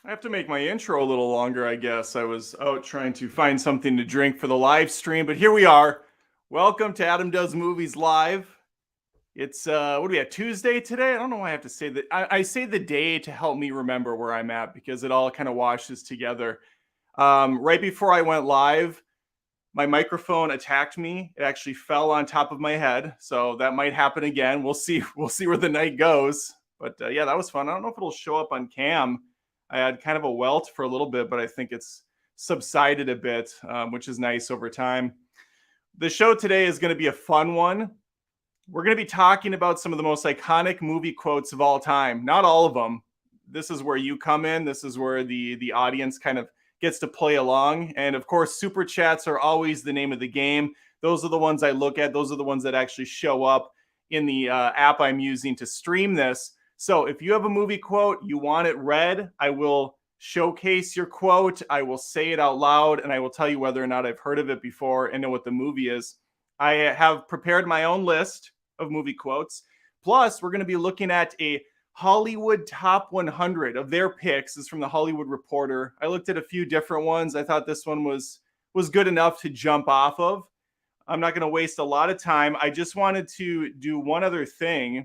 I have to make my intro a little longer, I guess. I was out trying to find something to drink for the live stream, but here we are. Welcome to Adam Does Movies Live. It's what do we have, Tuesday today? I don't know why I have to say that. I say the day to help me remember where I'm at because it all kind of washes together. Right before I went live, my microphone attacked me. It actually fell on top of my head, so that might happen again. We'll see. We'll see where the night goes. But yeah, that was fun. I don't know if it'll show up on cam. I had kind of a welt for a little bit, but I think it's subsided a bit, which is nice over time. The show today is going to be a fun one. We're going to be talking about some of the most iconic movie quotes of all time. Not all of them. This is where you come in. This is where the audience kind of gets to play along. And of course, super chats are always the name of the game. Those are the ones I look at. Those are the ones that actually show up in the app I'm using to stream this. So if you have a movie quote, you want it read, I will showcase your quote. I will say it out loud, and I will tell you whether or not I've heard of it before and know what the movie is. I have prepared my own list of movie quotes. Plus, we're going to be looking at a Hollywood top 100 of their picks. This is from the Hollywood Reporter. I looked at a few different ones. I thought this one was good enough to jump off of. I'm not going to waste a lot of time. I just wanted to do one other thing,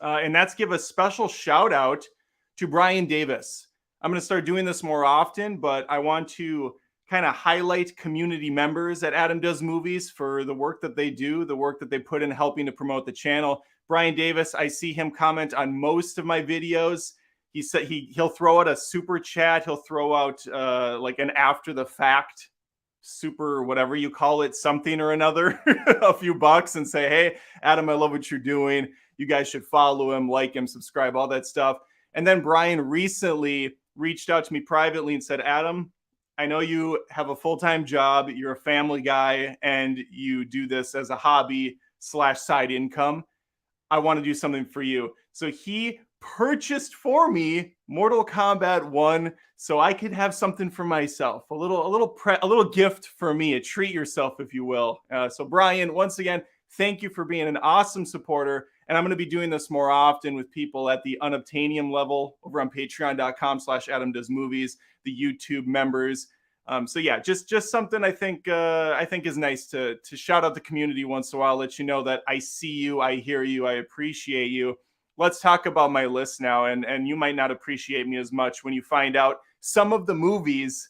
and that's give a special shout out to Brian Davis. I'm going to start doing this more often, but I want to kind of highlight community members at Adam Does Movies for the work that they do, the work that they put in helping to promote the channel. Brian Davis, I see him comment on most of my videos. He said he'll throw out a super chat. He'll throw out like an after the fact super whatever you call it, something or another, a few bucks, and say, hey, Adam, I love what you're doing. You guys should follow him, like him, subscribe, all that stuff. And then Brian recently reached out to me privately and said, Adam, I know you have a full-time job, you're a family guy, and you do this as a hobby / side income. I want to do something for you. So he purchased for me Mortal Kombat 1 so I could have something for myself, a little gift for me, a treat yourself, if you will. So Brian, once again, thank you for being an awesome supporter. And I'm going to be doing this more often with people at the unobtainium level over on patreon.com/AdamDoesMovies, the YouTube members. So yeah, just something I think is nice to shout out the community once in a while, let you know that I see you, I hear you, I appreciate you. Let's talk about my list now, and you might not appreciate me as much when you find out some of the movies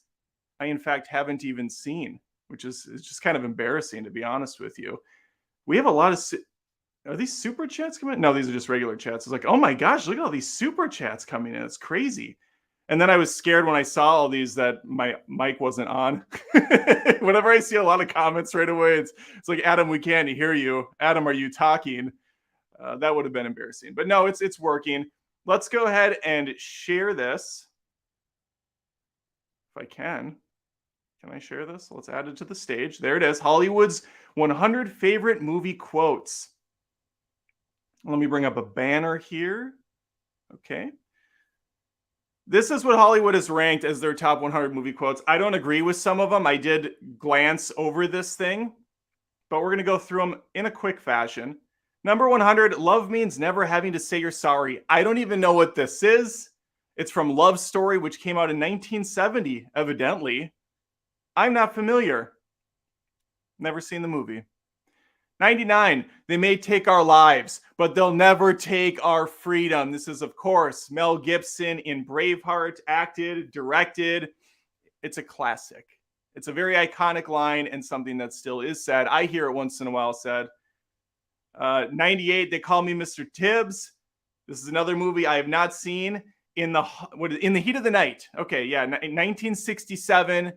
I in fact haven't even seen, which is just kind of embarrassing, to be honest with you. We have a lot of are these super chats coming in? No, these are just regular chats. It's like, oh my gosh, look at all these super chats coming in. It's crazy. And then I was scared when I saw all these that my mic wasn't on. Whenever I see a lot of comments right away, it's like, Adam, we can't hear you. Adam, are you talking? That would have been embarrassing. But no, it's working. Let's go ahead and share this if I can. Can I share this? Let's add it to the stage. There it is. Hollywood's 100 favorite movie quotes. Let me bring up a banner here. Okay. This is what Hollywood has ranked as their top 100 movie quotes. I don't agree with some of them. I did glance over this thing, but we're going to go through them in a quick fashion. Number 100, love means never having to say you're sorry. I don't even know what this is. It's from Love Story, which came out in 1970, evidently. I'm not familiar. Never seen the movie. 99, they may take our lives, but they'll never take our freedom. This is, of course, Mel Gibson in Braveheart, acted, directed. It's a classic. It's a very iconic line and something that still is said. I hear it once in a while said. 98, they call me Mr. Tibbs. This is another movie I have not seen. In the Heat of the Night. Okay, yeah, 1967.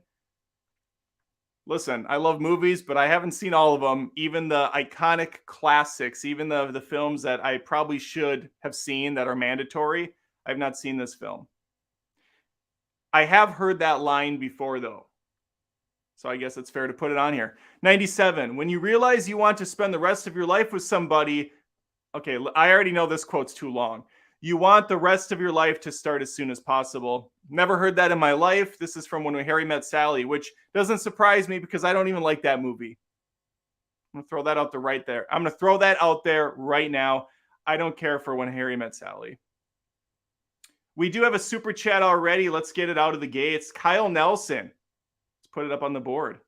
Listen, I love movies, but I haven't seen all of them. Even the iconic classics, even the films that I probably should have seen that are mandatory. I've not seen this film. I have heard that line before, though. So I guess it's fair to put it on here. 97, when you realize you want to spend the rest of your life with somebody. Okay, I already know this quote's too long. You want the rest of your life to start as soon as possible. Never heard that in my life. This is from When Harry Met Sally, which doesn't surprise me because I don't even like that movie. I'm going to throw that out there right there. I'm going to throw that out there right now. I don't care for When Harry Met Sally. We do have a super chat already. Let's get it out of the gates. Kyle Nelson. Let's put it up on the board.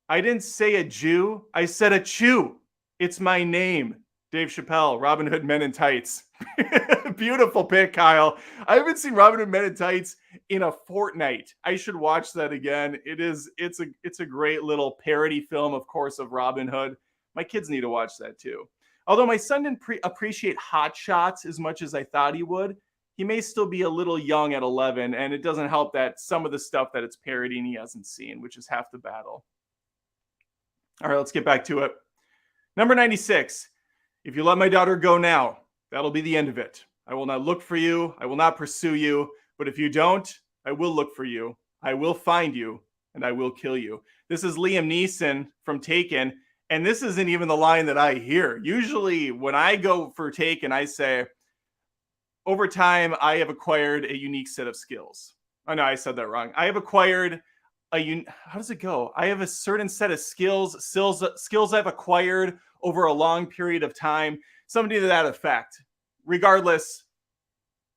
I didn't say a Jew. I said a chew. It's my name. Dave Chappelle, Robin Hood Men in Tights. Beautiful pick, Kyle. I haven't seen Robin Hood Men in Tights in a fortnight. I should watch that again. It's a great little parody film, of course, of Robin Hood. My kids need to watch that too. Although my son didn't appreciate Hot Shots as much as I thought he would, he may still be a little young at 11, and it doesn't help that some of the stuff that it's parodying he hasn't seen, which is half the battle. All right, let's get back to it. Number 96. If you let my daughter go now, that'll be the end of it. I will not look for you. I will not pursue you. But if you don't, I will look for you. I will find you, and I will kill you. This is Liam Neeson from Taken, and this isn't even the line that I hear. Usually when I go for Taken, I say, over time, I have acquired a unique set of skills. Oh, no, I said that wrong. I have acquired how does it go? I have a certain set of skills I've acquired over a long period of time, something to that effect. Regardless,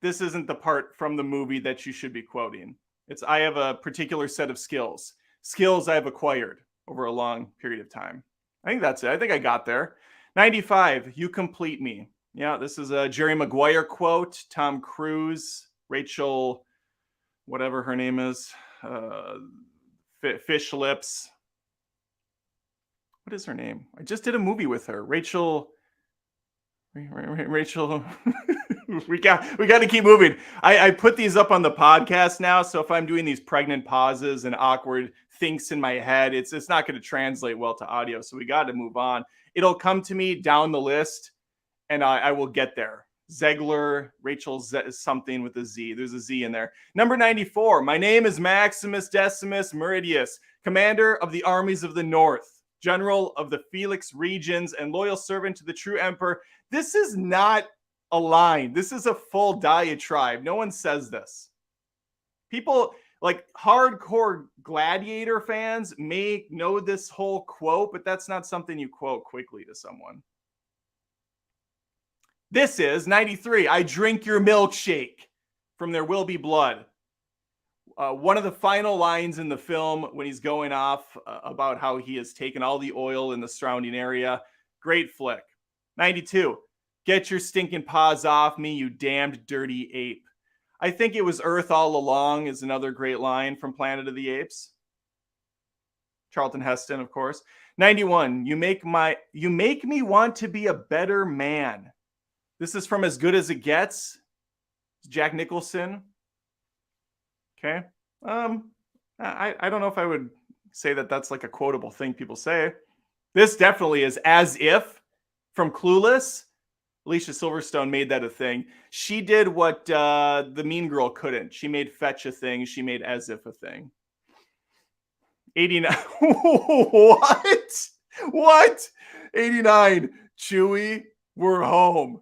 this isn't the part from the movie that you should be quoting. It's I have a particular set of skills I've acquired over a long period of time. I think that's it. I think I got there. 95, you complete me. Yeah, this is a Jerry Maguire quote. Tom Cruise, Rachel, whatever her name is, Fish Lips. What is her name? I just did a movie with her. Rachel. we got to keep moving. I put these up on the podcast now, so if I'm doing these pregnant pauses and awkward thinks in my head, it's not going to translate well to audio. So we got to move on. It'll come to me down the list, and I will get there. Zegler, Rachel something with a Z. There's a Z in there. Number 94. My name is Maximus Decimus Meridius, commander of the armies of the North, general of the Felix regions, and loyal servant to the true emperor. This is not a line. This is a full diatribe. No one says this. People like hardcore Gladiator fans may know this whole quote, but that's not something you quote quickly to someone. This is 93. I drink your milkshake from There Will Be Blood. One of the final lines in the film when he's going off about how he has taken all the oil in the surrounding area. Great flick. 92. Get your stinking paws off me, you damned dirty ape. I think it was Earth all along is another great line from Planet of the Apes. Charlton Heston, of course. 91. You make me want to be a better man. This is from As Good as It Gets. Jack Nicholson. Okay. I don't know if I would say that that's like a quotable thing people say. This definitely is As If from Clueless. Alicia Silverstone made that a thing. She did what the Mean Girl couldn't. She made fetch a thing. She made as if a thing. 89. What? What? 89. Chewie, we're home.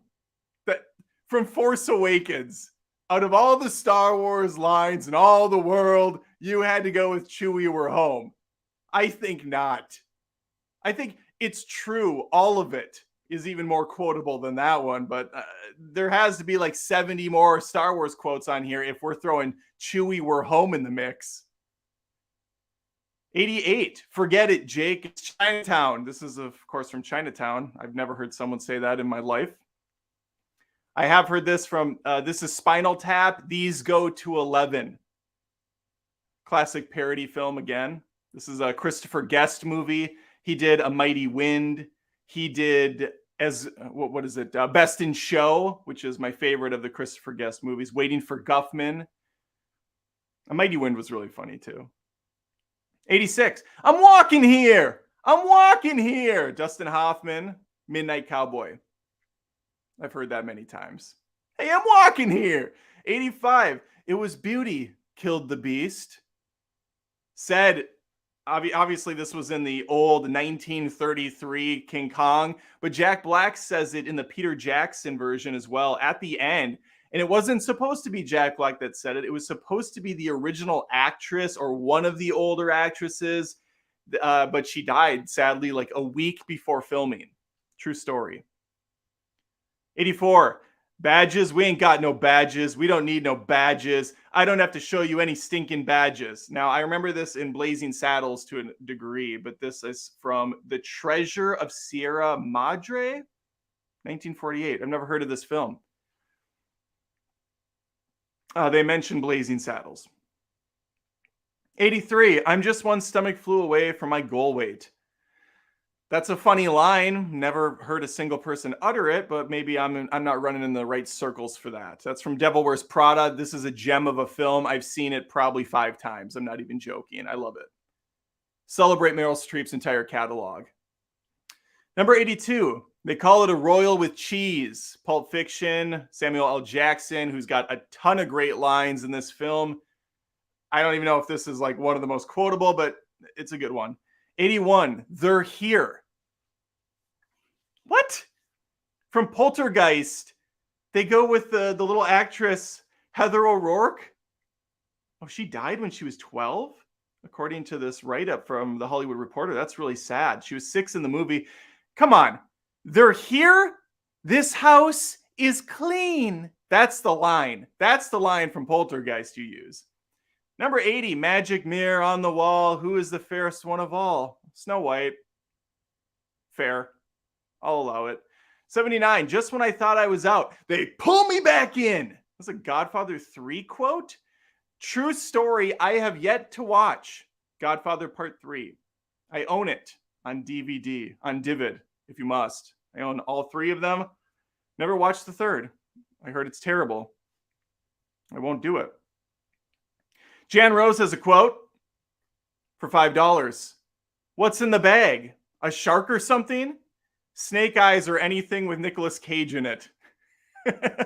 That from Force Awakens. Out of all the Star Wars lines in all the world, you had to go with Chewie, we're home. I think not. I think it's true. All of it is even more quotable than that one, but there has to be like 70 more Star Wars quotes on here if we're throwing Chewie, we're home in the mix. 88. Forget it, Jake. It's Chinatown. This is, of course, from Chinatown. I've never heard someone say that in my life. I have heard this from, this is Spinal Tap. These go to 11. Classic parody film again. This is a Christopher Guest movie. He did A Mighty Wind. He did, what is it? Best in Show, which is my favorite of the Christopher Guest movies. Waiting for Guffman. A Mighty Wind was really funny too. 86. I'm walking here. I'm walking here. Dustin Hoffman, Midnight Cowboy. I've heard that many times. Hey, I'm walking here. 85. It was Beauty killed the Beast. Said, obviously this was in the old 1933 King Kong, but Jack Black says it in the Peter Jackson version as well at the end. And it wasn't supposed to be Jack Black that said it. It was supposed to be the original actress or one of the older actresses, but she died, sadly, like a week before filming. True story. 84. Badges. We ain't got no badges. We don't need no badges. I don't have to show you any stinking badges. Now, I remember this in Blazing Saddles to a degree, but this is from The Treasure of Sierra Madre, 1948. I've never heard of this film. They mentioned Blazing Saddles. 83. I'm just one stomach flu away from my goal weight. That's a funny line. Never heard a single person utter it, but maybe I'm not running in the right circles for that. That's from Devil Wears Prada. This is a gem of a film. I've seen it probably 5 times. I'm not even joking. I love it. Celebrate Meryl Streep's entire catalog. Number 82. They call it a royal with cheese. Pulp Fiction, Samuel L. Jackson, who's got a ton of great lines in this film. I don't even know if this is like one of the most quotable, but it's a good one. 81. They're here. What? From Poltergeist, they go with the little actress Heather O'Rourke. Oh, she died when she was 12? According to this write-up from The Hollywood Reporter. That's really sad. She was 6 in the movie. Come on. They're here. This house is clean. That's the line. That's the line from Poltergeist you use. Number 80, magic mirror on the wall. Who is the fairest one of all? Snow White. Fair. I'll allow it. 79, just when I thought I was out, they pull me back in. That's a Godfather 3 quote. True story. I have yet to watch Godfather Part 3. I own it on DVD, on Divid, if you must. I own all 3 of them. Never watched the 3rd. I heard it's terrible. I won't do it. Jan Rose has a quote for $5. What's in the bag? A shark or something? Snake Eyes or anything with Nicolas Cage in it.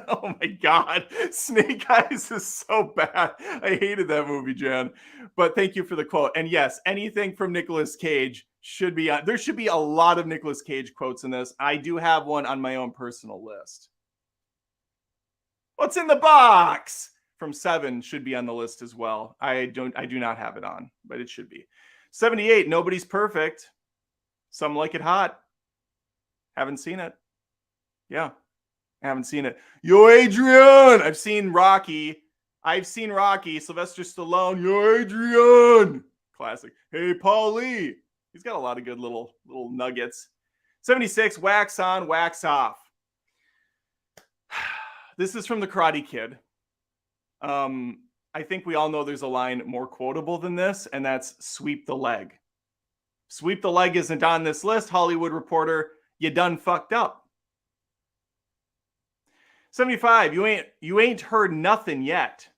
Oh my God. Snake Eyes is so bad. I hated that movie, Jan. But thank you for the quote. And yes, anything from Nicolas Cage should be on. There should be a lot of Nicolas Cage quotes in this. I do have one on my own personal list. What's in the box? From 7 should be on the list as well. I do not have it on, but it should be. 78, Nobody's Perfect. Some Like It Hot. Haven't seen it. Yeah, haven't seen it. Yo, Adrian! I've seen Rocky. Sylvester Stallone. Yo, Adrian! Classic. Hey, Paul Lee. He's got a lot of good little nuggets. 76, Wax On, Wax Off. This is from The Karate Kid. I think we all know there's a line more quotable than this, and that's sweep the leg. Sweep the leg isn't on this list. Hollywood Reporter, you done fucked up. 75, you ain't heard nothing yet.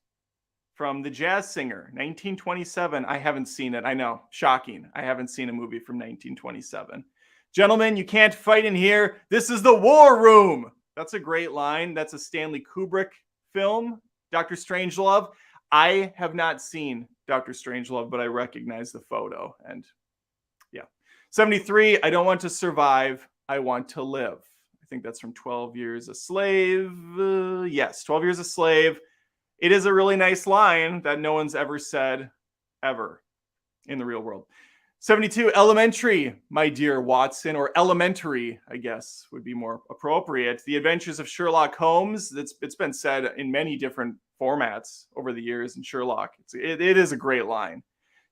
From The Jazz Singer, 1927. I haven't seen it. I know, shocking. I haven't seen a movie from 1927. Gentlemen, you can't fight in here. This is the war room. That's a great line. That's a Stanley Kubrick film. Dr. Strangelove. I have not seen Dr. Strangelove, but I recognize the photo. And yeah. 73, I don't want to survive. I want to live. I think that's from 12 Years a Slave. Yes, 12 Years a Slave. It is a really nice line that no one's ever said ever in the real world. 72, Elementary, my dear Watson, or Elementary, I guess, would be more appropriate. The Adventures of Sherlock Holmes. It's been said in many different formats over the years in Sherlock. It is a great line.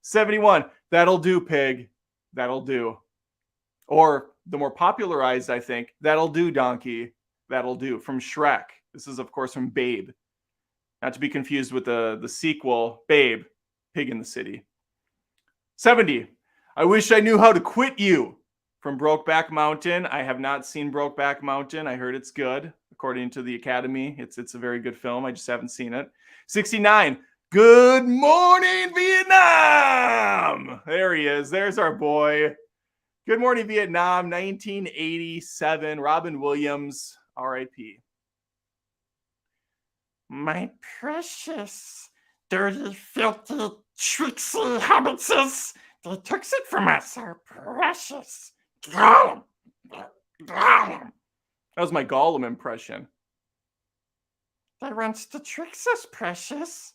71, that'll do, pig. That'll do. Or the more popularized, I think, that'll do, donkey. That'll do, from Shrek. This is, of course, from Babe. Not to be confused with the sequel, Babe, Pig in the City. 70, I wish I knew how to quit you, from Brokeback Mountain. I have not seen Brokeback Mountain. I heard it's good. According to the Academy, it's a very good film. I just haven't seen it. 69, Good Morning Vietnam. There he is. There's our boy. Good Morning Vietnam, 1987. Robin Williams, R.I.P. My precious, dirty, filthy, tricksy hobbitses. They took it from us, our precious. Gollum. Gollum. That was my Gollum impression. They wants to trick us, precious.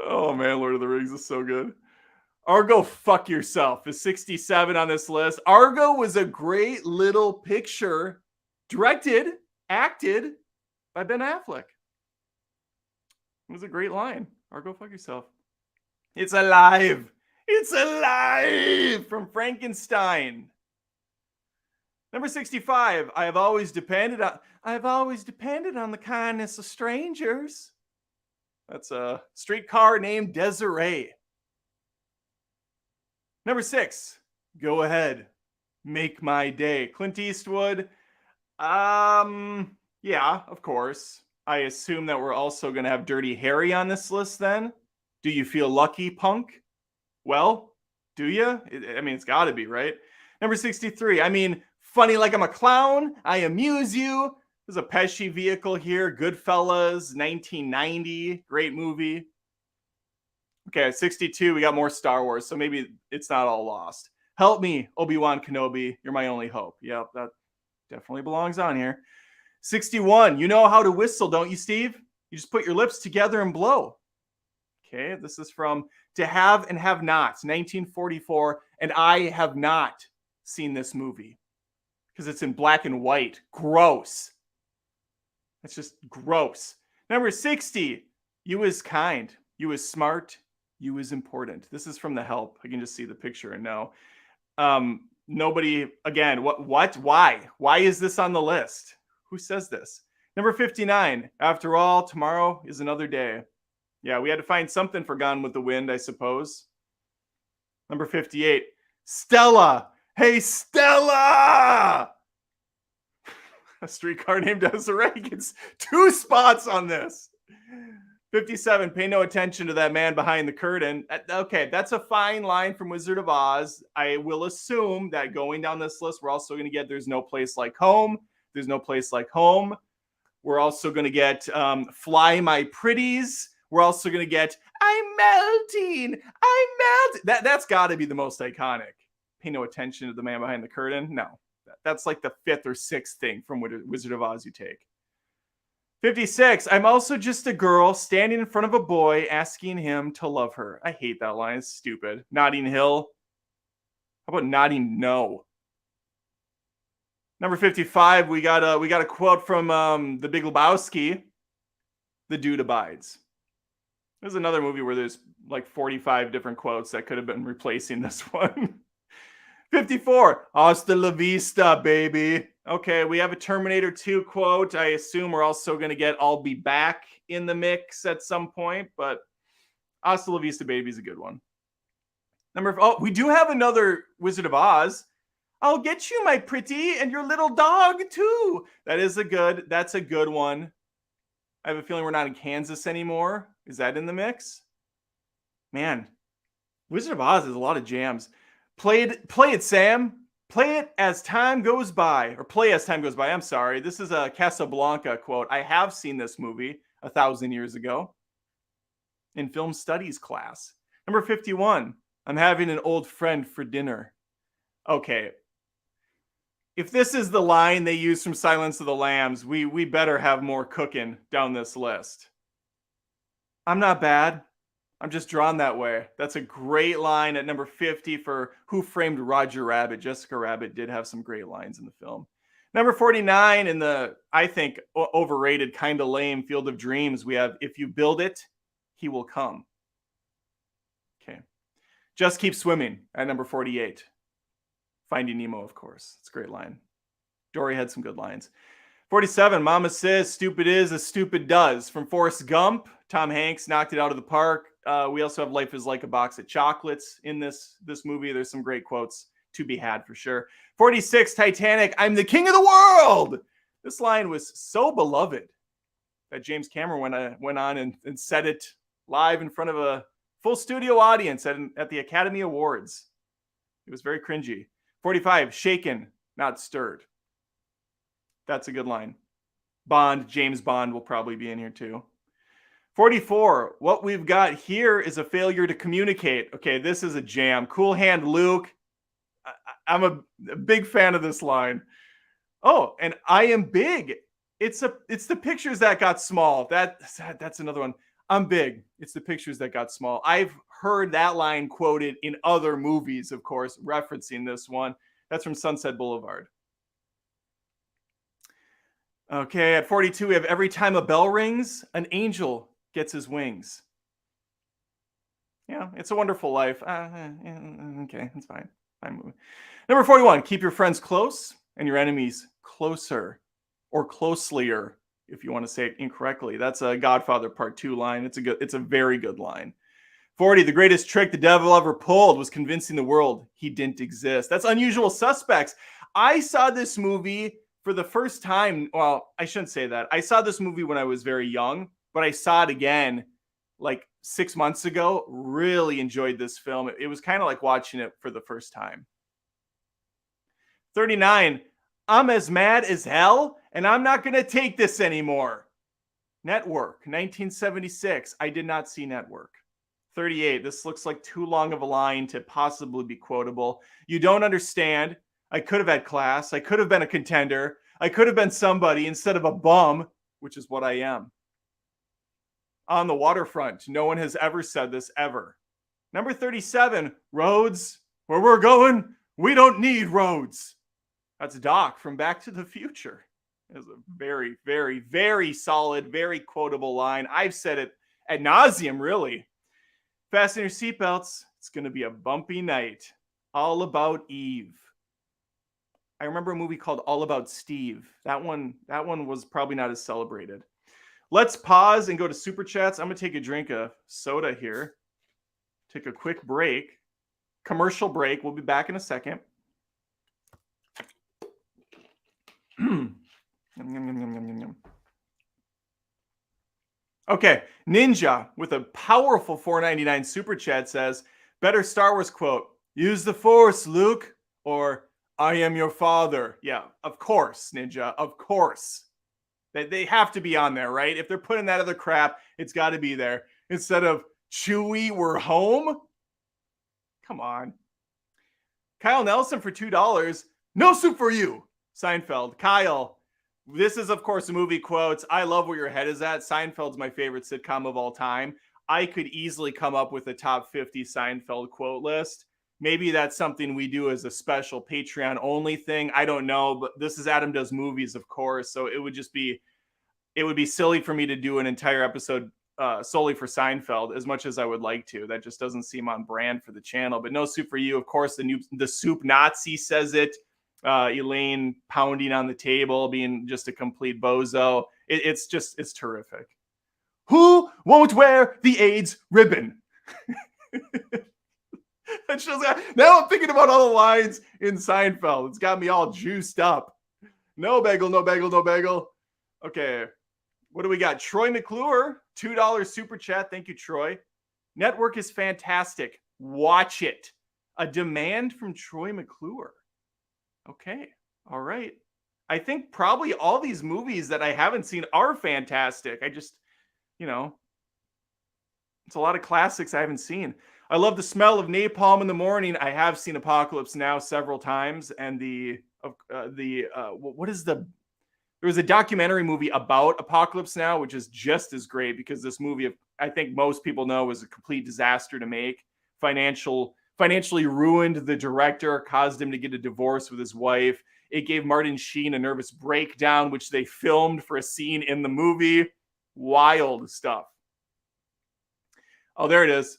Oh man, Lord of the Rings is so good. Argo, fuck yourself, is 67 on this list. Argo was a great little picture, directed, acted by Ben Affleck. It was a great line. Argo, fuck yourself. It's alive. It's alive from Frankenstein. Number 65. I have always depended on the kindness of strangers. That's a Streetcar Named Desiree. Number 6. Go ahead. Make my day. Clint Eastwood. Yeah, of course. I assume that we're also going to have Dirty Harry on this list then. Do you feel lucky, punk? Well, do you? I mean, it's got to be, right? Number 63. I mean, funny like I'm a clown. I amuse you. There's a Pesci vehicle here. Goodfellas, 1990. Great movie. Okay, 62. We got more Star Wars, so maybe it's not all lost. Help me, Obi-Wan Kenobi. You're my only hope. Yep, that definitely belongs on here. 61. You know how to whistle, don't you, Steve? You just put your lips together and blow. Okay, this is from To Have and Have Not, 1944, and I have not seen this movie because it's in black and white. Gross. That's just gross. Number 60, you is kind, you is smart, you is important. This is from The Help. I can just see the picture and know. Nobody, again, what, why? Why is this on the list? Who says this? Number 59, after all, tomorrow is another day. Yeah, we had to find something for Gone with the Wind, I suppose. Number 58, Stella. Hey, Stella! A Streetcar Named Desiree gets 2 spots on this. 57, pay no attention to that man behind the curtain. Okay, that's a fine line from Wizard of Oz. I will assume that going down this list, we're also going to get There's No Place Like Home. There's No Place Like Home. We're also going to get Fly My Pretties. We're also going to get I'm Melting. I'm Melting. That's got to be the most iconic. Pay no attention to the man behind the curtain. No, that's like the 5th or 6th thing from Wizard of Oz you take. 56. I'm also just a girl standing in front of a boy asking him to love her. I hate that line. It's stupid. Notting Hill. How about Notting No? Number 55. We got a quote from The Big Lebowski. The Dude Abides. There's another movie where there's like 45 different quotes that could have been replacing this one. 54. Hasta la vista, baby. Okay, we have a Terminator 2 quote. I assume we're also going to get I'll Be Back in the mix at some point, but Hasta la vista, baby is a good one. We do have another Wizard of Oz. I'll get you, my pretty, and your little dog too. That's a good one. I have a feeling we're not in Kansas anymore. Is that in the mix? Man, Wizard of Oz has a lot of jams. Play it, Sam. Play it as time goes by. Or play as time goes by. I'm sorry. This is a Casablanca quote. I have seen this movie 1,000 years ago. in film studies class. Number 51, I'm having an old friend for dinner. Okay, if this is the line they use from Silence of the Lambs, we better have more cooking down this list. I'm not bad. I'm just drawn that way. That's a great line at number 50 for Who Framed Roger Rabbit. Jessica Rabbit did have some great lines in the film. Number 49 in the, I think, overrated, kind of lame Field of Dreams, we have If You Build It, He Will Come. Okay. Just Keep Swimming at number 48. Finding Nemo, of course. It's a great line. Dory had some good lines. 47, Mama Says Stupid Is as Stupid Does. From Forrest Gump, Tom Hanks knocked it out of the park. We also have Life is Like a Box of Chocolates in this movie. There's some great quotes to be had for sure. 46, Titanic, I'm the king of the world. This line was so beloved that James Cameron went on and said it live in front of a full studio audience at the Academy Awards. It was very cringy. 45, Shaken, Not Stirred. That's a good line. Bond, James Bond will probably be in here too. 44, what we've got here is a failure to communicate. Okay, this is a jam. Cool Hand Luke. I'm a big fan of this line. Oh, and I am big. It's the pictures that got small. That's another one. I'm big. It's the pictures that got small. I've heard that line quoted in other movies, of course, referencing this one. That's from Sunset Boulevard. Okay, at 42, we have Every Time a Bell Rings, an Angel Gets His Wings. Yeah, It's a Wonderful Life. Okay, that's fine. Fine movie. Number 41, Keep Your Friends Close and Your Enemies Closer, or Closelier, if you want to say it incorrectly. That's a Godfather Part 2 line. It's a very good line. 40, the greatest trick the devil ever pulled was convincing the world he didn't exist. That's Unusual Suspects. I saw this movie for the first time. Well, I shouldn't say that. I saw this movie when I was very young, but I saw it again like 6 months ago. Really enjoyed this film. It was kind of like watching it for the first time. 39, I'm as mad as hell, and I'm not going to take this anymore. Network, 1976. I did not see Network. 38, this looks like too long of a line to possibly be quotable. You don't understand. I could have had class. I could have been a contender. I could have been somebody instead of a bum, which is what I am. On the Waterfront, no one has ever said this ever. Number 37, roads, where we're going, we don't need roads. That's Doc from Back to the Future. It's a very, very, very solid, very quotable line. I've said it ad nauseum, really. Fasten your seatbelts. It's going to be a bumpy night. All About Eve. I remember a movie called All About Steve. That one was probably not as celebrated. Let's pause and go to Super Chats. I'm going to take a drink of soda here. Take a quick break. Commercial break. We'll be back in a second. Okay, Ninja with a powerful $4.99 super chat says, better Star Wars quote, use the Force, Luke, or I am your father. Yeah, of course, Ninja, of course. They have to be on there, right? If they're putting that other crap, it's got to be there. Instead of Chewie, we're home. Come on. Kyle Nelson for $2. No soup for you. Seinfeld. Kyle, this is, of course, a movie quotes. I love where your head is at. Seinfeld's my favorite sitcom of all time. I could easily come up with a top 50 Seinfeld quote list. Maybe that's something we do as a special Patreon only thing. I don't know, but this is Adam Does Movies, of course. So it would be silly for me to do an entire episode solely for Seinfeld, as much as I would like to. That just doesn't seem on brand for the channel. But no soup for you. Of course, the soup Nazi says it. Elaine pounding on the table, being just a complete bozo. It's terrific. Who won't wear the AIDS ribbon? Now I'm thinking about all the lines in Seinfeld. It's got me all juiced up. No bagel, no bagel, no bagel. Okay, what do we got? Troy McClure, $2 super chat. Thank you, Troy. Network is fantastic. Watch it. A demand from Troy McClure. Okay, all right. I think probably all these movies that I haven't seen are fantastic. I just, It's a lot of classics I haven't seen. I love the smell of napalm in the morning. I have seen Apocalypse Now several times, and what is the? There was a documentary movie about Apocalypse Now, which is just as great because this movie, I think most people know, was a complete disaster to make. Financially ruined the director, caused him to get a divorce with his wife. It gave Martin Sheen a nervous breakdown, which they filmed for a scene in the movie. Wild stuff. Oh, there it is.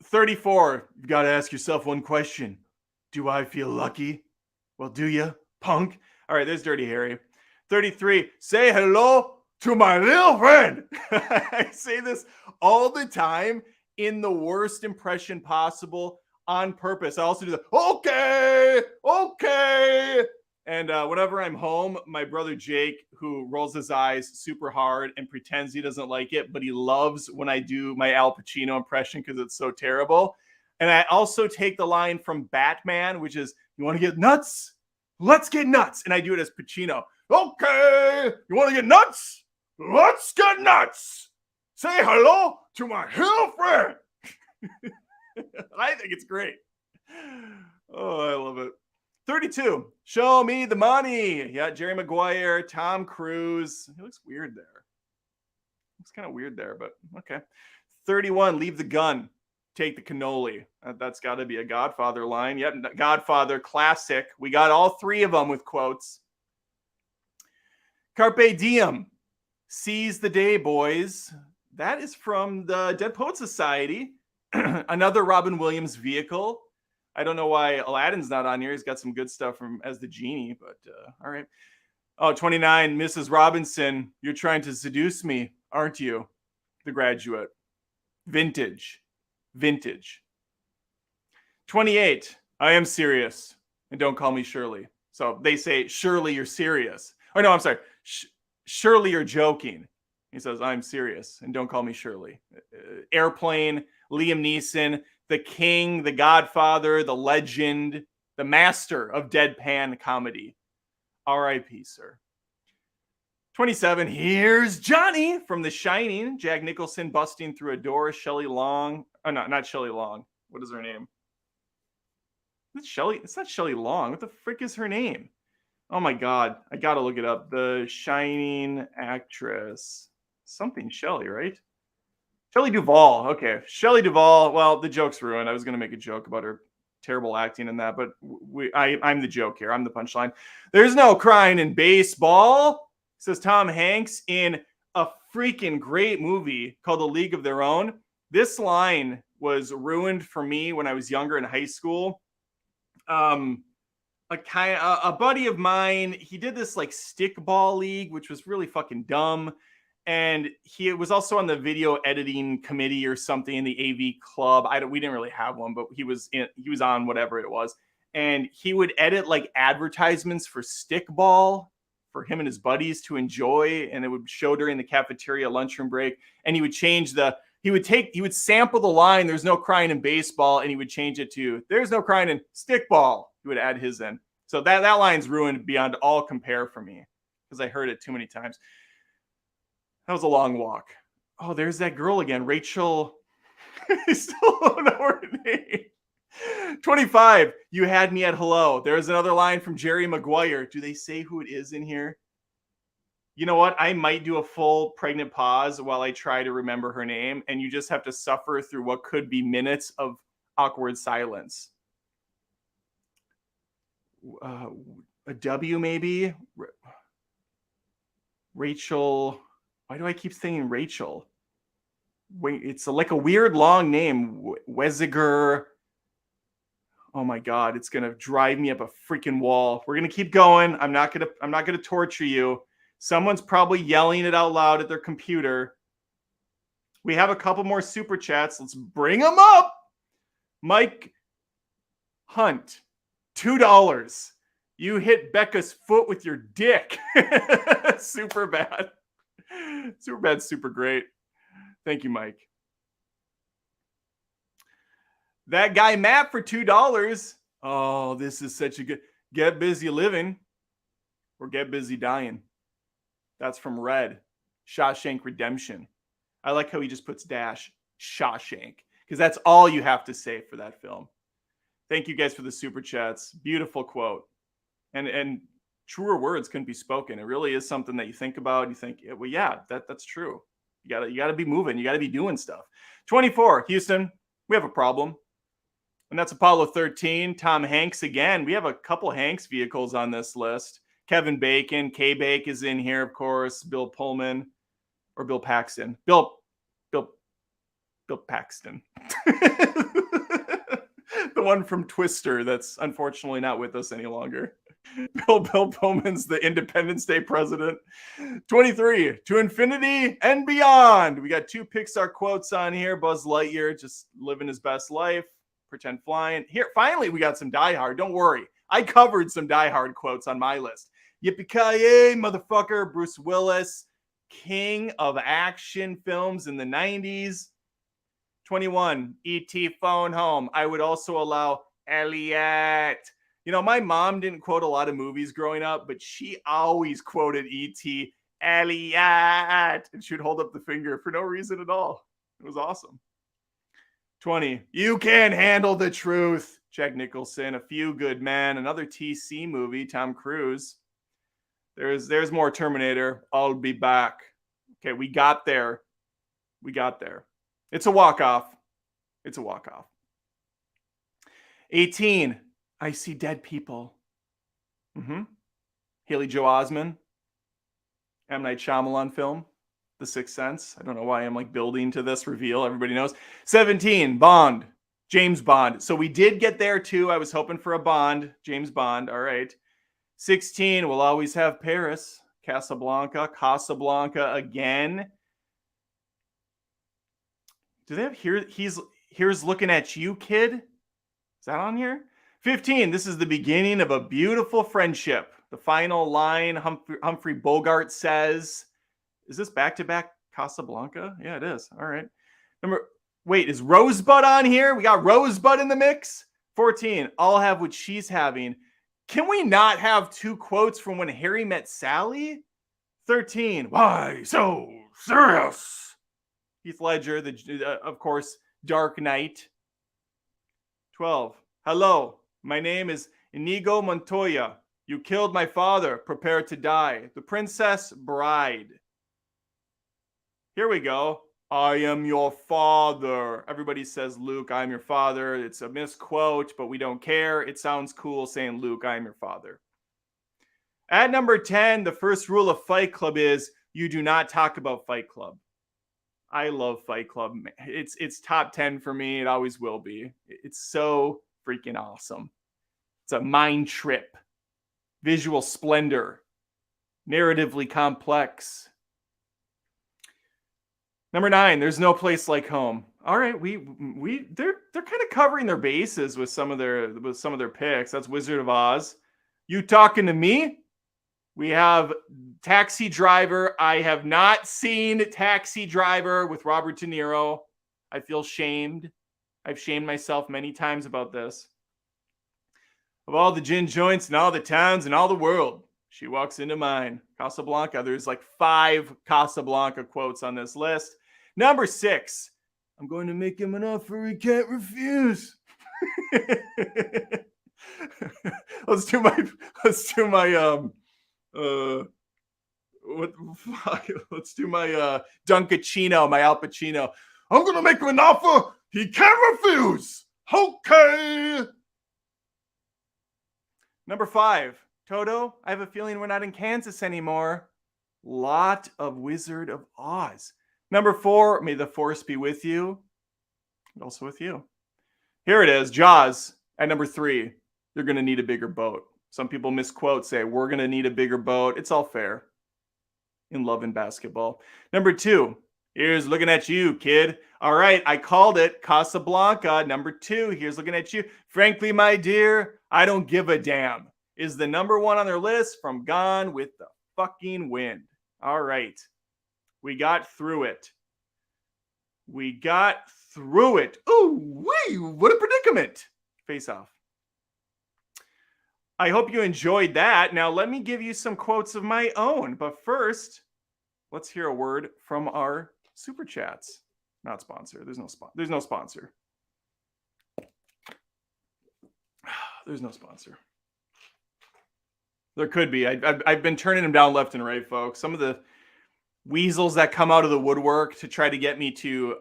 34. You've got to ask yourself one question. Do I feel lucky? Well, do you, punk? All right, there's Dirty Harry. 33. Say hello to my little friend. I say this all the time in the worst impression possible on purpose. I also do the okay. And whenever I'm home, my brother Jake, who rolls his eyes super hard and pretends he doesn't like it, but he loves when I do my Al Pacino impression because it's so terrible. And I also take the line from Batman, which is, you want to get nuts? Let's get nuts. And I do it as Pacino. Okay, you want to get nuts? Let's get nuts. Say hello to my little friend. I think it's great. Oh, I love it. 32. Show me the money. Yeah, Jerry Maguire, Tom Cruise. He looks weird there. Looks kind of weird there, but okay. 31. Leave the gun. Take the cannoli. That's got to be a Godfather line. Yep, Godfather classic. We got all three of them with quotes. Carpe diem. Seize the day, boys. That is from the Dead Poet Society. Another Robin Williams vehicle. I don't know why Aladdin's not on here. He's got some good stuff from as the genie, but all right. Oh, 29, Mrs. Robinson, you're trying to seduce me, aren't you? The Graduate. Vintage. 28, I am serious, and don't call me Shirley. So they say, Shirley, you're serious. Oh, no, I'm sorry. Shirley, you're joking. He says, I'm serious, and don't call me Shirley. Airplane, Liam Neeson, the king, the godfather, the legend, the master of deadpan comedy. R.I.P., sir. 27, here's Johnny from The Shining. Jack Nicholson busting through a door. Shelley Long. Oh, no, not Shelley Long. What is her name? It's Shelley. It's not Shelley Long. What the frick is her name? Oh, my God. I got to look it up. The Shining actress. Something Shelley, right? Shelley Duvall. Okay. Shelley Duvall. Well, the joke's ruined. I was going to make a joke about her terrible acting in that, but I'm the joke here. I'm the punchline. There's no crying in baseball, says Tom Hanks in a freaking great movie called A League of Their Own. This line was ruined for me when I was younger in high school. A buddy of mine, he did this like stickball league, which was really fucking dumb. And he was also on the video editing committee or something in the AV club. We didn't really have one, but he was on whatever it was. And he would edit like advertisements for stickball for him and his buddies to enjoy. And it would show during the cafeteria lunchroom break. And he would he would sample the line, there's no crying in baseball. And he would change it to, there's no crying in stickball. He would add his in. So that line's ruined beyond all compare for me because I heard it too many times. That was a long walk. Oh, there's that girl again, Rachel. I still don't know her name. 25, you had me at hello. There's another line from Jerry Maguire. Do they say who it is in here? You know what? I might do a full pregnant pause while I try to remember her name, and you just have to suffer through what could be minutes of awkward silence. A W maybe? Rachel... Why do I keep saying Rachel? Wait, it's like a weird long name. Weziger. Oh my God, it's gonna drive me up a freaking wall. We're gonna keep going. I'm not gonna torture you. Someone's probably yelling it out loud at their computer. We have a couple more super chats. Let's bring them up. Mike Hunt, $2. You hit Becca's foot with your dick. Super bad. Super bad, super great. Thank you, Mike. That guy Matt for $2. Oh, this is such a good. Get busy living or get busy dying. That's from Red. Shawshank Redemption. I like how he just puts dash. Shawshank, because that's all you have to say for that film. Thank you guys for the super chats. Beautiful quote. And truer words couldn't be spoken. It really is something that you think about and you think, well, yeah, that's true. You gotta be moving. You gotta be doing stuff. 24, Houston, we have a problem. And that's Apollo 13. Tom Hanks again. We have a couple Hanks vehicles on this list. Kevin Bacon, K-Bake is in here, of course. Bill Pullman or Bill Paxton. Bill Paxton. The one from Twister that's unfortunately not with us any longer. Bill Pullman's the Independence Day president. 23, To Infinity and Beyond. We got 2 Pixar quotes on here. Buzz Lightyear just living his best life. Pretend flying. Here, finally, we got some Die Hard. Don't worry. I covered some Die Hard quotes on my list. Yippee-ki-yay, motherfucker. Bruce Willis, king of action films in the 90s. 21, E.T. Phone Home. I would also allow Elliot. You know, my mom didn't quote a lot of movies growing up, but she always quoted E.T. Elliot. And she would hold up the finger for no reason at all. It was awesome. 20, You Can't Handle the Truth. Jack Nicholson, A Few Good Men, another TC movie, Tom Cruise. There's more Terminator. I'll be back. Okay, we got there. It's a walk-off. 18, I See Dead People. Haley Joel Osment. M. Night Shyamalan film. The Sixth Sense. I don't know why I'm like building to this reveal. Everybody knows. 17, Bond. James Bond. So we did get there too. I was hoping for a Bond. James Bond. All right. 16, We'll Always Have Paris. Casablanca again. Do they have Here's Looking at You, Kid? Is that on here? 15, This Is the Beginning of a Beautiful Friendship. The final line Humphrey Bogart says. Is this back-to-back Casablanca? Yeah, it is. All right. Wait, is Rosebud on here? We got Rosebud in the mix. 14, I'll Have What She's Having. Can we not have 2 quotes from When Harry Met Sally? 13, Why So Serious? Heath Ledger, of course, Dark Knight. 12, Hello, my name is Inigo Montoya. You killed my father. Prepare to die. The Princess Bride. Here we go. I am your father. Everybody says, Luke, I'm your father. It's a misquote, but we don't care. It sounds cool saying, Luke, I'm your father. At number 10, the first rule of Fight Club is you do not talk about Fight Club. I love Fight Club. It's top 10 for me. It always will be. It's so freaking awesome. It's a mind trip. Visual splendor. Narratively complex. Number 9, There's No Place Like Home. All right, they're kind of covering their bases with some of their picks. That's Wizard of Oz. You Talking to Me? We have Taxi Driver. I have not seen Taxi Driver with Robert De Niro. I feel shamed. I've shamed myself many times about this. Of all the gin joints and all the towns and all the world, she walks into mine. Casablanca. There's like 5 Casablanca quotes on this list. Number 6, I'm going to make him an offer he can't refuse. Let's do my Dunkachino, my Al Pacino. I'm going to make him an offer he can't refuse. Okay. Number 5, Toto, I have a feeling we're not in Kansas anymore. Lot of Wizard of Oz. Number 4, May the Force be with you. And also with you. Here it is, Jaws. At number 3, you're going to need a bigger boat. Some people misquote, say, we're going to need a bigger boat. It's all fair in love and basketball. Number 2, Here's Looking at You, Kid. All right, I called it. Casablanca. Number 2, Here's Looking at You. Frankly, my dear, I Don't Give a Damn is the number 1 on their list from Gone with the Fucking Wind. All right. We got through it. Ooh, wee, what a predicament. Face off. I hope you enjoyed that. Now, let me give you some quotes of my own. But first, let's hear a word from our super chats. Not sponsor. There's no There's no sponsor. There's no sponsor. There could be. I've been turning them down left and right, folks. Some of the weasels that come out of the woodwork to try to get me to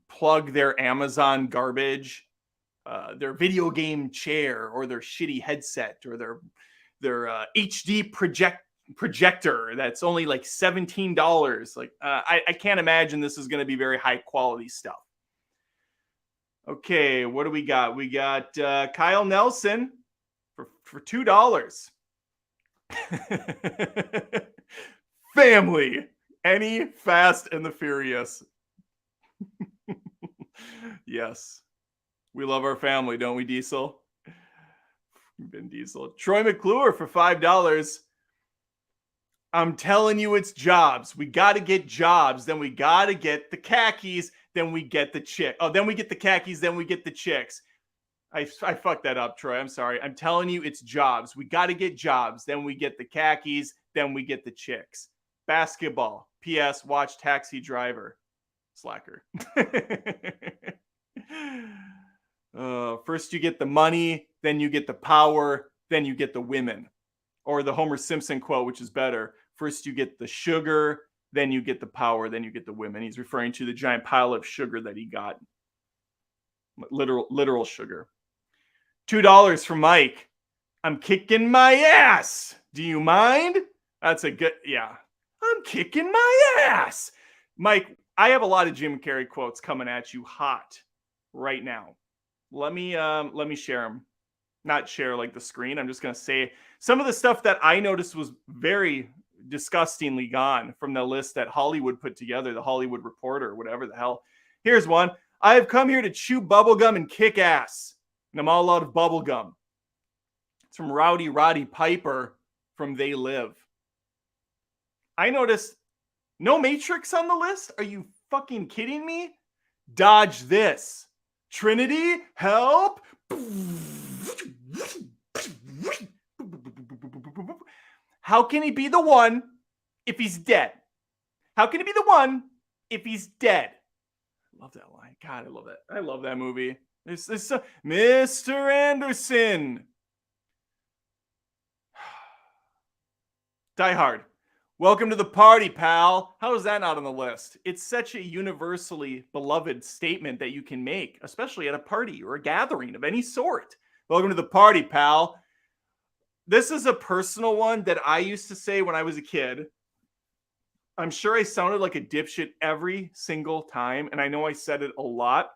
plug their Amazon garbage, their video game chair, or their shitty headset, or their HD projector that's only like $17. Like I can't imagine this is going to be very high quality stuff. Okay, what do we got? We got Kyle Nelson for $2. Family. Any Fast and the Furious. Yes. We love our family, don't we, Diesel? Vin Diesel. Troy McClure for $5. I'm telling you, it's jobs. We got to get jobs. Then we got to get the khakis. Then we get the chick. Oh, then we get the khakis. Then we get the chicks. I fucked that up, Troy. I'm sorry. I'm telling you, it's jobs. We got to get jobs. Then we get the khakis. Then we get the chicks. Basketball. P.S. Watch Taxi Driver. Slacker. First you get the money. Then you get the power. Then you get the women. Or the Homer Simpson quote, which is better. First you get the sugar. Then you get the power. Then you get the women. He's referring to the giant pile of sugar that he got. Literal sugar. $2 from Mike. I'm kicking my ass. Do you mind? That's a good, yeah. I'm kicking my ass. Mike, I have a lot of Jim Carrey quotes coming at you hot right now. Let me share them. Not share like the screen. I'm just going to say some of the stuff that I noticed was very disgustingly gone from the list that Hollywood put together, the Hollywood Reporter, whatever the hell. Here's one. I have come here to chew bubblegum and kick ass. And I'm all out of bubblegum. It's from Rowdy Roddy Piper from They Live. I noticed no Matrix on the list. Are you fucking kidding me? Dodge this. Trinity, help. How can he be the one if he's dead? How can he be the one if he's dead? I love that line. God, I love that. I love that movie. This Mr. Anderson. Die Hard. Welcome to the party, pal. How is that not on the list? It's such a universally beloved statement that you can make, especially at a party or a gathering of any sort. Welcome to the party, pal. This is a personal one that I used to say when I was a kid. I'm sure I sounded like a dipshit every single time, and I know I said it a lot.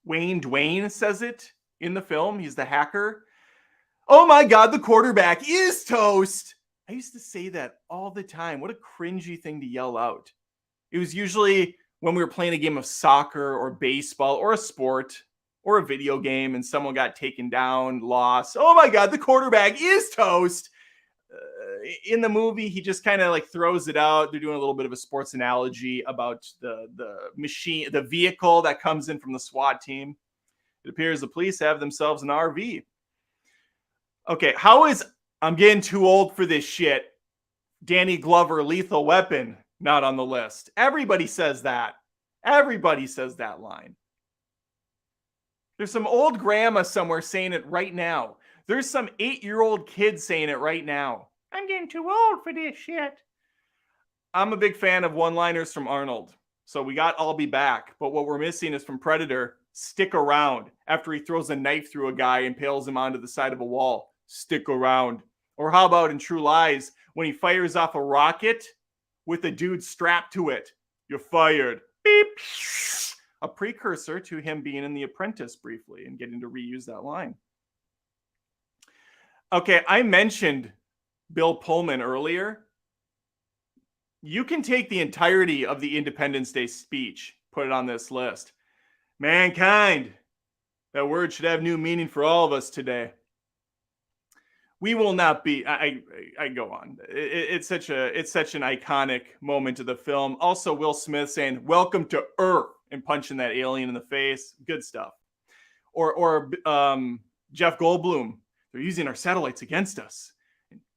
Wayne Dwayne says it in the film. He's the hacker. Oh my God, the quarterback is toast. I used to say that all the time. What a cringy thing to yell out. It was usually when we were playing a game of soccer or baseball or a sport or a video game and someone got taken down, lost. Oh my God, the quarterback is toast. In the movie, he just kind of like throws it out. They're doing a little bit of a sports analogy about the machine, the vehicle that comes in from the SWAT team. It appears the police have themselves an RV. Okay, how is I'm getting too old for this shit? Danny Glover, Lethal Weapon, not on the list. Everybody says that. Everybody says that line. There's some old grandma somewhere saying it right now. There's some 8-year-old kid saying it right now. I'm getting too old for this shit. I'm a big fan of one-liners from Arnold. So we got I'll Be Back. But what we're missing is from Predator, stick around. After he throws a knife through a guy and impales him onto the side of a wall. Stick around. Or how about in True Lies, when he fires off a rocket with a dude strapped to it? You're fired. Beep. A precursor to him being in The Apprentice briefly and getting to reuse that line. Okay, I mentioned Bill Pullman earlier. You can take the entirety of the Independence Day speech, put it on this list. Mankind. That word should have new meaning for all of us today. We will not be. I go on. It's such an iconic moment of the film. Also, Will Smith saying "Welcome to Earth" and punching that alien in the face. Good stuff. Or Jeff Goldblum. They're using our satellites against us.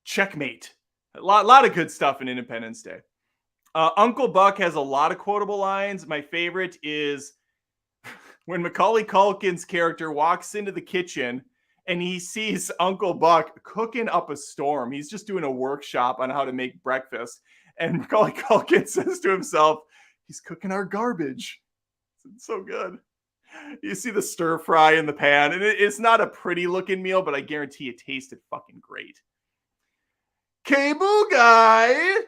Checkmate. A lot of good stuff in Independence Day. Uncle Buck has a lot of quotable lines. My favorite is when Macaulay Culkin's character walks into the kitchen and he sees Uncle Buck cooking up a storm. He's just doing a workshop on how to make breakfast. And Macaulay Culkin says to himself, he's cooking our garbage. It's so good. You see the stir fry in the pan, and it's not a pretty looking meal, but I guarantee it tasted fucking great. Cable Guy.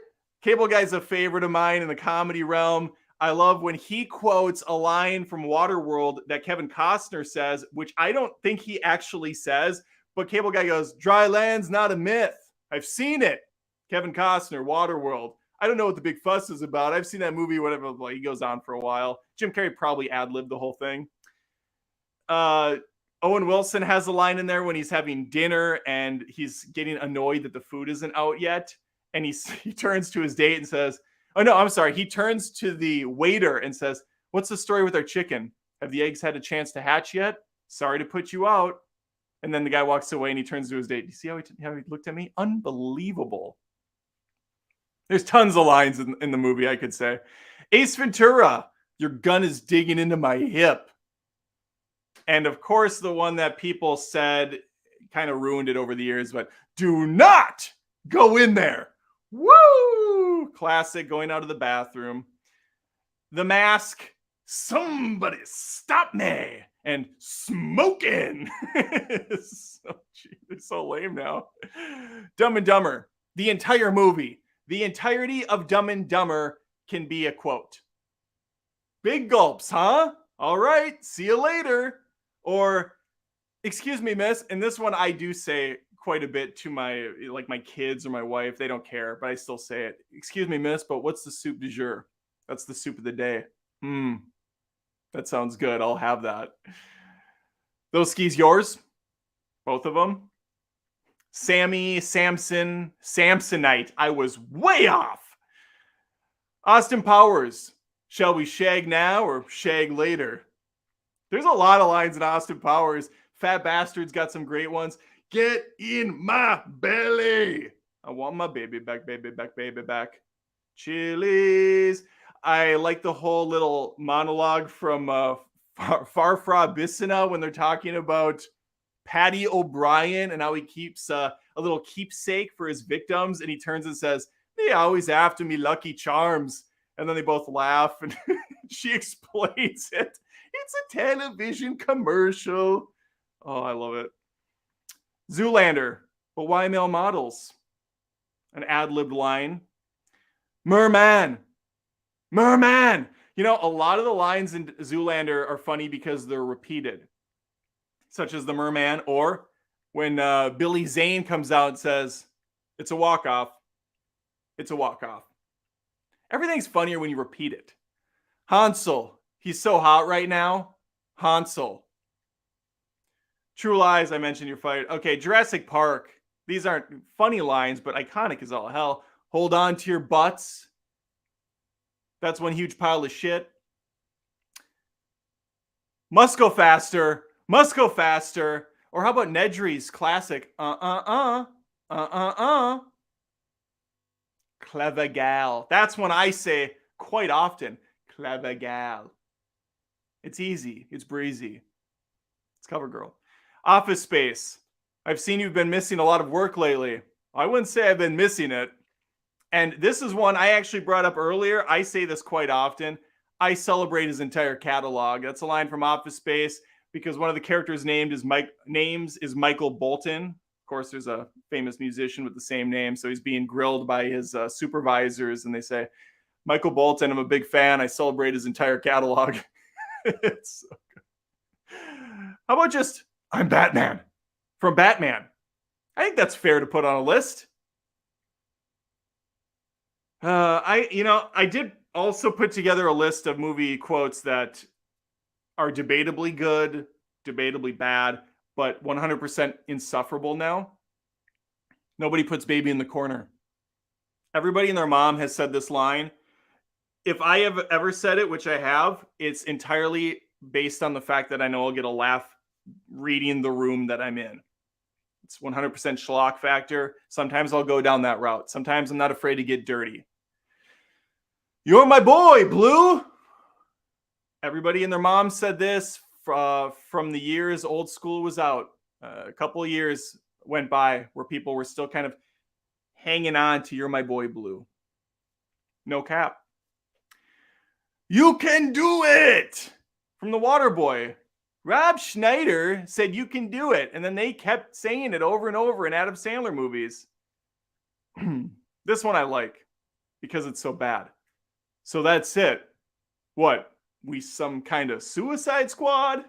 Cable Guy's a favorite of mine in the comedy realm. I love when he quotes a line from Waterworld that Kevin Costner says, which I don't think he actually says, but Cable Guy goes, dry land's not a myth. I've seen it. Kevin Costner, Waterworld. I don't know what the big fuss is about. I've seen that movie, whatever. Like, he goes on for a while. Jim Carrey probably ad-libbed the whole thing. Owen Wilson has a line in there when he's having dinner and he's getting annoyed that the food isn't out yet. And he turns to his date and says, oh, no, I'm sorry. He turns to the waiter and says, what's the story with our chicken? Have the eggs had a chance to hatch yet? Sorry to put you out. And then the guy walks away and he turns to his date. Do you see how he looked at me? Unbelievable. There's tons of lines in the movie, I could say. Ace Ventura, your gun is digging into my hip. And of course, the one that people said kind of ruined it over the years, but do not go in there. Woo! Classic, going out of the bathroom. The Mask, somebody stop me. And smoking. They're so lame now. Dumb and Dumber, the entire movie. The entirety of Dumb and Dumber can be a quote. Big gulps, huh? All right, see you later. Or, excuse me, miss. And this one I do say quite a bit to my kids or my wife. They don't care, but I still say it. Excuse me, miss, but what's the soup du jour? That's the soup of the day. That sounds good. I'll have that. Those skis yours? Both of them? Sammy, Samson, Samsonite. I was way off. Austin Powers. Shall we shag now or shag later? There's a lot of lines in Austin Powers. Fat Bastard's got some great ones. Get in my belly. I want my baby back, baby back, baby back. Chili's. I like the whole little monologue from Far Fra Bissina when they're talking about Paddy O'Brien and how he keeps a little keepsake for his victims. And he turns and says, they always after me Lucky Charms. And then they both laugh and she explains it. It's a television commercial. Oh, I love it. Zoolander, but why male models? An ad-libbed line. Merman. Merman. You know, a lot of the lines in Zoolander are funny because they're repeated, such as the merman, or when Billy Zane comes out and says, it's a walk-off. It's a walk-off. Everything's funnier when you repeat it. Hansel. He's so hot right now. Hansel. True Lies, I mentioned your fight. Okay, Jurassic Park. These aren't funny lines, but iconic as all hell. Hold on to your butts. That's one huge pile of shit. Must go faster. Must go faster. Or how about Nedry's classic? Clever gal. That's one I say quite often. Clever gal. It's easy. It's breezy. It's Cover Girl. Office Space. I've seen you've been missing a lot of work lately. I wouldn't say I've been missing it. And this is one I actually brought up earlier. I say this quite often. I celebrate his entire catalog. That's a line from Office Space because one of the characters named is Michael Bolton. Of course, there's a famous musician with the same name. So he's being grilled by his supervisors and they say, Michael Bolton, I'm a big fan. I celebrate his entire catalog. It's so good. How about just, I'm Batman from Batman? I think that's fair to put on a list. I did also put together a list of movie quotes that are debatably good, debatably bad, but 100% insufferable now. Nobody puts baby in the corner. Everybody and their mom has said this line. If I have ever said it, which I have, it's entirely based on the fact that I know I'll get a laugh reading the room that I'm in. It's 100% schlock factor. Sometimes I'll go down that route. Sometimes I'm not afraid to get dirty. You're my boy, Blue. Everybody and their mom said this from the years old school was out. A couple of years went by where people were still kind of hanging on to You're My Boy, Blue. No cap. You can do it! From the Water Boy. Rob Schneider said you can do it. And then they kept saying it over and over in Adam Sandler movies. This one I like because it's so bad. So that's it. What? We some kind of Suicide Squad?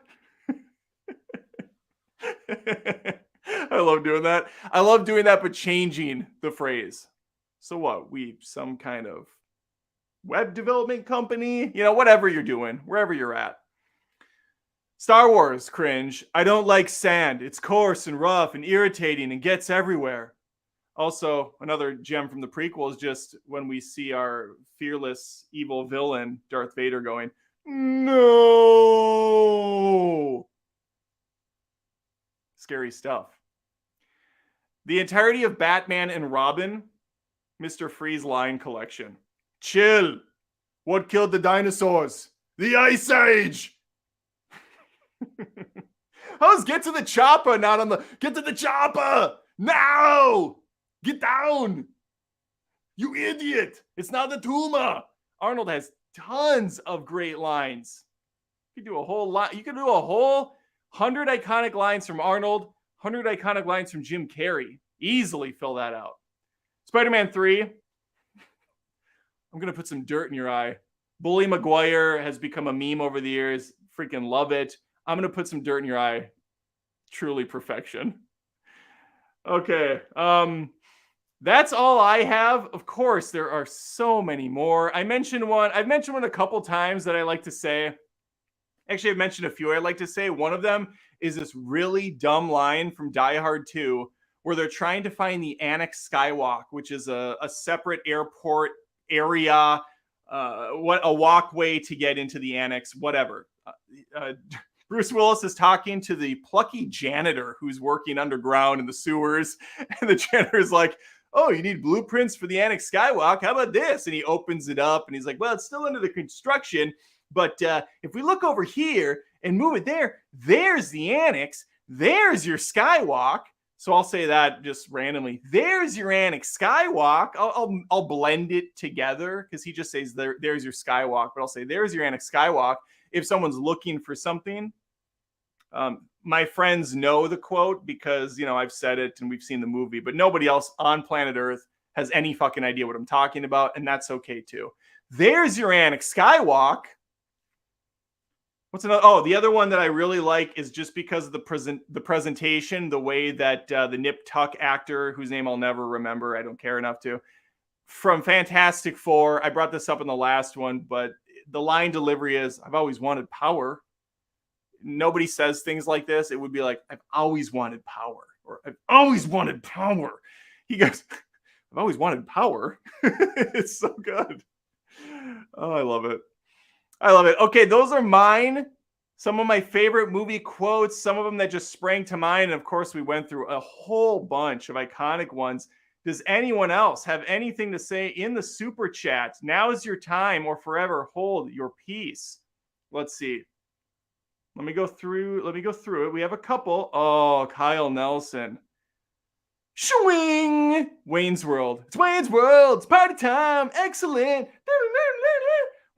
I love doing that. I love doing that, but changing the phrase. So what? We some kind of web development company? You know, whatever you're doing, wherever you're at. Star Wars, cringe. I don't like sand. It's coarse and rough and irritating and gets everywhere. Also, another gem from the prequel is just when we see our fearless evil villain, Darth Vader, going, no! Scary stuff. The entirety of Batman and Robin, Mr. Freeze line collection. Chill. What killed the dinosaurs? The Ice Age! How's get to the chopper, not on the... Get to the chopper! Now! Get down! You idiot! It's not the tumor! Arnold has tons of great lines. You can do a whole lot. You can do a whole 100 iconic lines from Arnold, 100 iconic lines from Jim Carrey. Easily fill that out. Spider-Man 3. I'm going to put some dirt in your eye. Bully Maguire has become a meme over the years. Freaking love it. I'm going to put some dirt in your eye. Truly perfection. Okay. That's all I have. Of course, there are so many more. I've mentioned one a couple times that I like to say. Actually, I've mentioned a few I like to say. One of them is this really dumb line from Die Hard 2 where they're trying to find the Annex Skywalk, which is a separate airport area, a walkway to get into the Annex, whatever. Bruce Willis is talking to the plucky janitor who's working underground in the sewers. And the janitor's like, oh, you need blueprints for the Annex Skywalk? How about this? And he opens it up and he's like, well, it's still under the construction. But if we look over here and move it there, there's the Annex. There's your Skywalk. So I'll say that just randomly. There's your Annex Skywalk. I'll blend it together because he just says there's your Skywalk. But I'll say there's your Annex Skywalk. If someone's looking for something, my friends know the quote because, you know, I've said it and we've seen the movie, but nobody else on planet Earth has any fucking idea what I'm talking about. And that's okay too. There's your Annex Skywalk. What's another? Oh, the other one that I really like is just because of the presentation, the way that the Nip Tuck actor, whose name I'll never remember, I don't care enough to, from Fantastic Four. I brought this up in the last one, but the line delivery is, I've always wanted power. Nobody says things like this. It would be like, I've always wanted power, or I've always wanted power. He goes, I've always wanted power. It's so good. Oh, I love it. I love it. Okay, those are mine. Some of my favorite movie quotes, some of them that just sprang to mind. And of course, we went through a whole bunch of iconic ones. Does anyone else have anything to say in the super chat? Now is your time, or forever hold your peace. Let's see. Let me go through it. We have a couple. Oh, Kyle Nelson. Swing! Wayne's World. It's Wayne's World. It's party time. Excellent.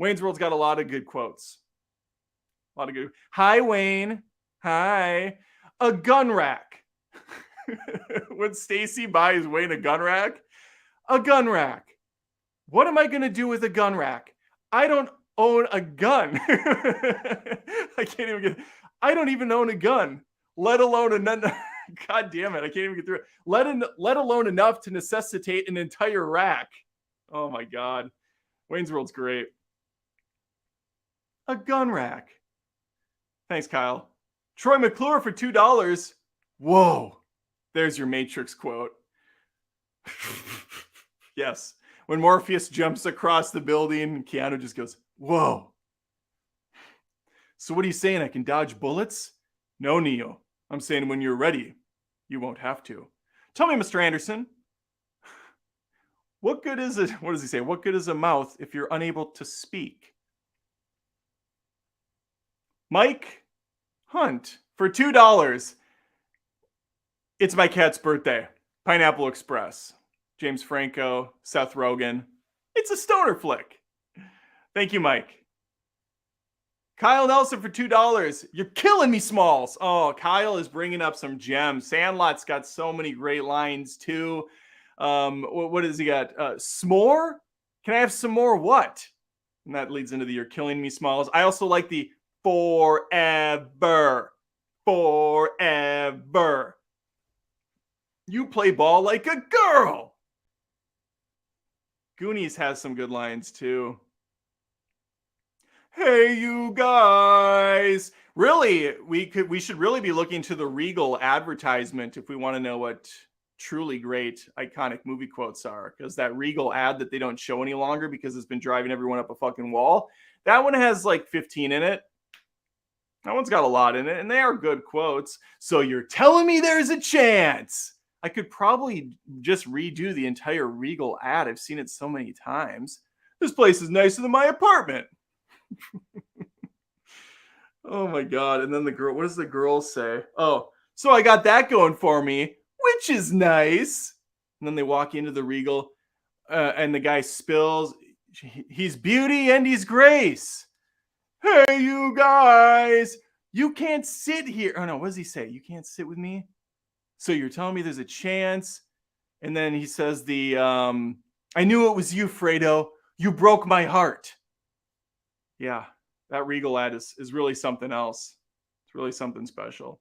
Wayne's World's got a lot of good quotes. A lot of good. Hi, Wayne. Hi. A gun rack. When Stacy buys Wayne a gun rack. A gun rack. What am I going to do with a gun rack? I don't own a gun. I don't even own a gun, let alone God damn it. I can't even get through it. Let alone enough to necessitate an entire rack. Oh my God. Wayne's World's great. A gun rack. Thanks, Kyle. Troy McClure for $2. Whoa. There's your Matrix quote. Yes. When Morpheus jumps across the building, Keanu just goes, whoa. So what are you saying? I can dodge bullets? No, Neo. I'm saying when you're ready, you won't have to. Tell me, Mr. Anderson, What good is it? What does he say? What good is a mouth if you're unable to speak? Mike Hunt for $2. It's my cat's birthday. Pineapple Express. James Franco, Seth Rogen. It's a stoner flick. Thank you, Mike. Kyle Nelson for $2. You're killing me, Smalls. Oh, Kyle is bringing up some gems. Sandlot's got so many great lines too. What has he got? S'more? Can I have some more? What? And that leads into the "You're killing me," Smalls. I also like the forever. Forever. You play ball like a girl. Goonies has some good lines too. Hey, you guys. Really, we should really be looking to the Regal advertisement if we want to know what truly great iconic movie quotes are, because that Regal ad that they don't show any longer because it's been driving everyone up a fucking wall, that one has like 15 in it. That one's got a lot in it, and they are good quotes. So you're telling me there's a chance? I could probably just redo the entire Regal ad. I've seen it so many times. This place is nicer than my apartment. Oh my God. And then the girl, what does the girl say? Oh, so I got that going for me, which is nice. And then they walk into the Regal, and the guy spills. He's beauty and he's grace. Hey, you guys, you can't sit here. Oh no, what does he say? You can't sit with me? So you're telling me there's a chance? And then he says I knew it was you, Fredo. You broke my heart. Yeah, that Regal ad is really something else. It's really something special.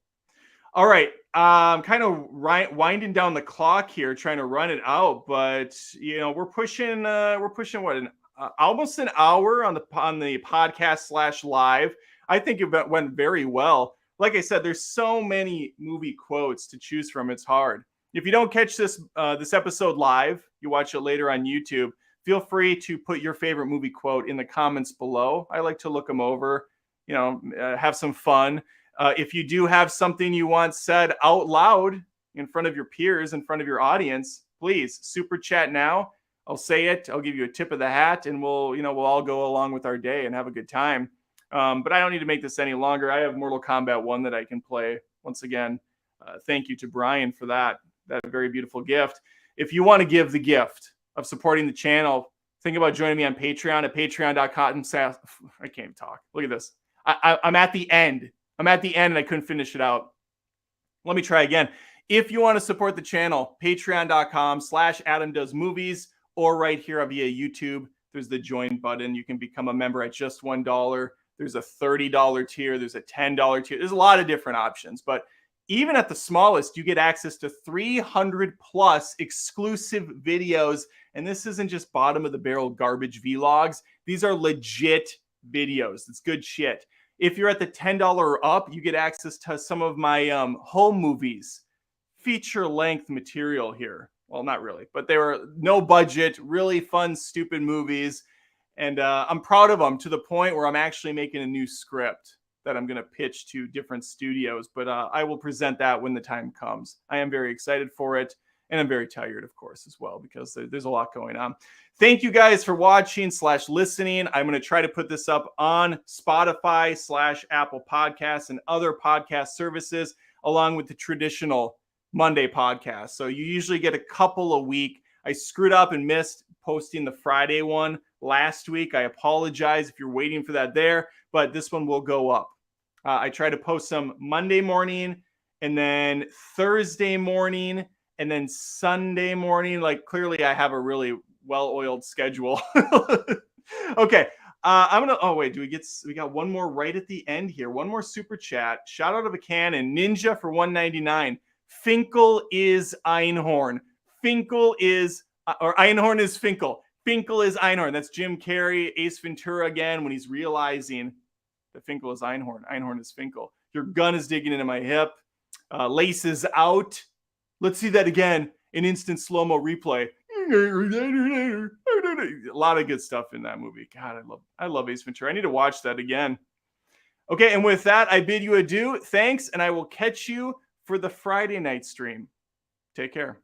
All right, kind of winding down the clock here, trying to run it out, but we're pushing what, almost an hour on the podcast / live. I think it went very well. Like I said, there's so many movie quotes to choose from. It's hard. If you don't catch this episode live, you watch it later on YouTube. Feel free to put your favorite movie quote in the comments below. I like to look them over, have some fun. If you do have something you want said out loud in front of your peers, in front of your audience, please super chat now. I'll say it. I'll give you a tip of the hat, and we'll all go along with our day and have a good time. But I don't need to make this any longer. I have Mortal Kombat 1 that I can play. Once again, thank you to Brian for that very beautiful gift. If you want to give the gift of supporting the channel, think about joining me on Patreon at patreon.com. I can't even talk. Look at this. I'm at the end. I'm at the end and I couldn't finish it out. Let me try again. If you want to support the channel, patreon.com/AdamDoesMovies, or right here via YouTube, there's the join button. You can become a member at just $1. There's a $30 tier. There's a $10 tier. There's a lot of different options, but even at the smallest, you get access to 300 plus exclusive videos. And this isn't just bottom of the barrel garbage vlogs. These are legit videos. It's good shit. If you're at the $10 or up, you get access to some of my home movies, feature length material here. Well, not really, but they were no budget, really fun, stupid movies. And I'm proud of them to the point where I'm actually making a new script that I'm going to pitch to different studios, but I will present that when the time comes. I am very excited for it, and I'm very tired, of course, as well, because there's a lot going on. Thank you guys for watching / listening. I'm going to try to put this up on Spotify / Apple Podcasts and other podcast services, along with the traditional Monday podcast. So you usually get a couple a week. I screwed up and missed posting the Friday one last week. I apologize if you're waiting for that there, but this one will go up. I try to post some Monday morning, and then Thursday morning, and then Sunday morning. Like, clearly I have a really well-oiled schedule. Okay. We got one more right at the end here. One more super chat. Shout out of a cannon. Ninja for $1.99. Finkel is Einhorn. Finkel is, or Einhorn is Finkel. Finkel is Einhorn. That's Jim Carrey, Ace Ventura again, when he's realizing that Finkel is Einhorn. Einhorn is Finkel. Your gun is digging into my hip. Lace is out. Let's see that again. An instant slow-mo replay. A lot of good stuff in that movie. God, I love Ace Ventura. I need to watch that again. Okay, and with that, I bid you adieu. Thanks, and I will catch you for the Friday night stream. Take care.